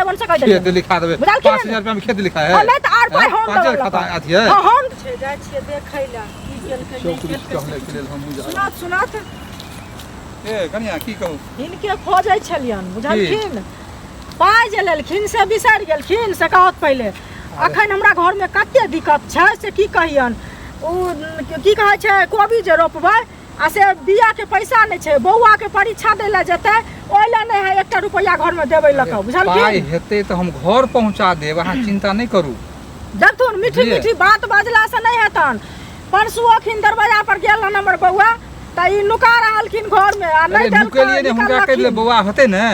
Lebon से कह दे खेत लिखा देबे 5000 रुपया में खेत लिखा है नहीं तो आर पाई हम पांच खाता अथी है हम छे जाय छिए देखै ला की केलकै चौकरी कहले के लेल हम बुझा सुनात ए कनिया की कहू इनके खोजै छलियन बुझलखिन पाइ जे लेलखिन से बिसरि गेलखिन से कहत पहिले अखन हमरा घर में कते दिक्कत छै से की कहियन ओ की कहै छै कोबी जे रोपबै आ से बिया के पैसा नहीं छै बौआ के परीक्षा दे ला जेतै ओइला नहीं है 1 रुपया घर में देबै लक बुझलखिन पाइ हेतै त हम घर पहुंचा देब अहाँ चिंता नहीं करू देखथुन मीठी मीठी बात बजला से नहीं हेतन परसुओखिन दरवाजा पर गेल हमर बौआ त ई नुका रहलखिन घर में आ नहीं देल के लिए हमरा कह ले बौआ होते न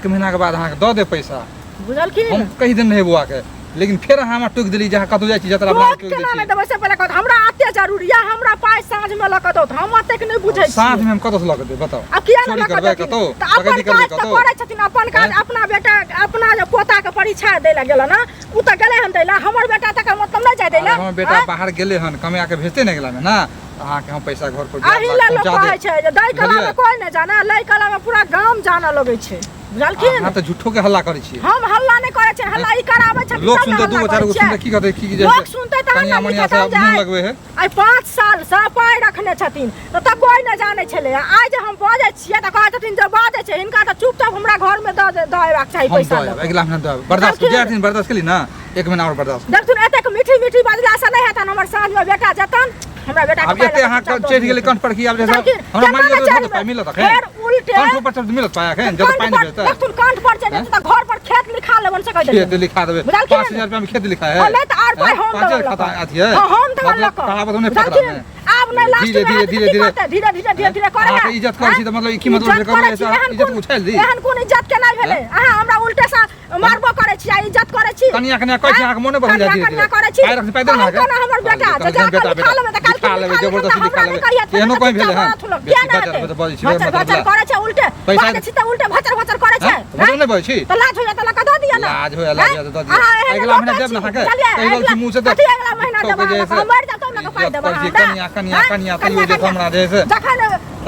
1 महीना के बाद अहाँ के द दे पैसा बुझलखिन हम कहि दिन नहीं बौआ के लेकिन फिर हम टुक दिली जहाँ कतौ जाइ छी जतरा बना टुक केना नहीं देबै से पहिले कहत हमरा आते जरूरी है हमरा पाइ साँझ में लक दो हम आते के नहीं बुझै छी साँझ में हम कतौ से लक दे बताओ आ किया चोरी नहीं करबै लक कतौ दो अपन काज त करै छथिन अपन काज अपना बेटा अपना जे पोता के परीक्षा दे ला गेल ना उ त गेले हन दैला हमर बेटा तक मतलब नहीं जाय दैला हमर बेटा बाहर गेले हन कमाया के भेजते नहीं गेला में ना अहाँ के हम पैसा घर पर आहिला लोग कहै छै जे दै कला में कोई नहीं जाने लै कला में पूरा गांव जाने लगै छै बुझलखिन अहाँ त झूठो के हल्ला करै छी हम हल्ला नहीं करे छै हल्ला ई कराबै छै लोग सुनते दू चार गो सुनते की कहते की जे लोग सुनते त कनिया मनिया से मुंह लगबै है आई 5 साल से पाइ रखने छथिन त कोई नहीं जाने छले आइ जे हम बाजै छियै त कहै छथिन जे बाजै छै इनका त चुपचाप हमरा घर में देबाक चाही पैसा अगला महीना देब बर्दाश्त जे दिन बर्दाश्त केली ना 1 महीना और बर्दाश्त देखथुन एतेक मीठी मीठी बजला से नहीं हेतन हमर साँझ में बेटा जतन हमरा बेटा अब एते अहाँ चढ़ गेलै कंठ पर की अब जैसे हमरा मान लियो तो पाइ मिलत है फिर उल्टे कंठ पर मिलत पाया है जब पाइ नहीं भेटत देखथुन कंठ पर चढ़ जेतै त घर पर खेत लिखा लेबन से कह दे खेत लिखा देबे 5000 रुपया में खेत लिखा है नहीं तो आर पाइ हम पांच खाता अथी है हम तो लक कहावत नहीं पकड़ा है अब नहीं लास्ट में धीरे करे अहाँ इज्जत करै छी त मतलब की मतलब करबै ऐसा इज्जत उछाल दी एहन कोन इज्जत के नहीं भेले अहाँ हमरा उल्टे से मारबो करे छी आ इज्जत करे छी कनिया कनिया कहै छी अहाँ के मोने पर जा दी कनिया करे छी पाइ रख पाइ दे ना के हमर बेटा जा खा लेबे त खा लेबे जबरदस्ती खा लेबे एहनो कोइ भेले है भचर करे छै उल्टे पैसा छी त उल्टे भचर करे छै भचर नहीं बोलै छी त लाज होया त लका द दिया ना लाज होया द दिया अगला महीना देब ना के कहियो कि मुंह से दे अगला महीना देब हम मर जातो ना पाइ देब कनिया कनिया कनिया कहियो जे हमरा दे से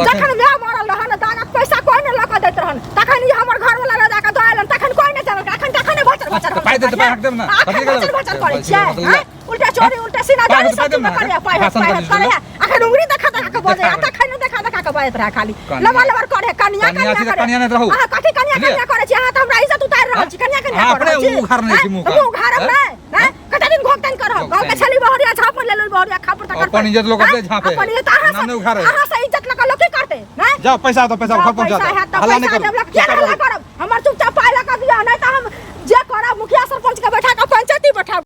जखन वे मरल रहन दाना पैसा कोई नहीं लका दैत रहन तखन ई हमर घर वाला राजा के दआलन तखन कोई नहीं जानल तखन भचर पाइ दे त पाइ हक देब ना भचर करे छै उल्टा चोरी उल्टा सीना जानी सब में करे पाइ करे अखन उंगली देखा के बजे तखन देखा के बात रहा खाली लबर करे कनिया कनिया नहीं रहू हां कथि कनिया करे छी अहाँ त हमरा इज्जत उतार रहल छी कनिया करे छी अपने उघार नहीं छी मुंह का उघार नहीं हैं कते दिन घोकतन करब गांव के छली बहरिया झाप ले लो बहरिया खापर तक अपन इज्जत लोग अपने झापे अपन इज्जत अहाँ से इज्जत लगा लोग की करते हैं जाओ पैसा तो पैसा घर पहुंचा दो हल्ला नहीं करो क्या हल्ला करब हमर चुप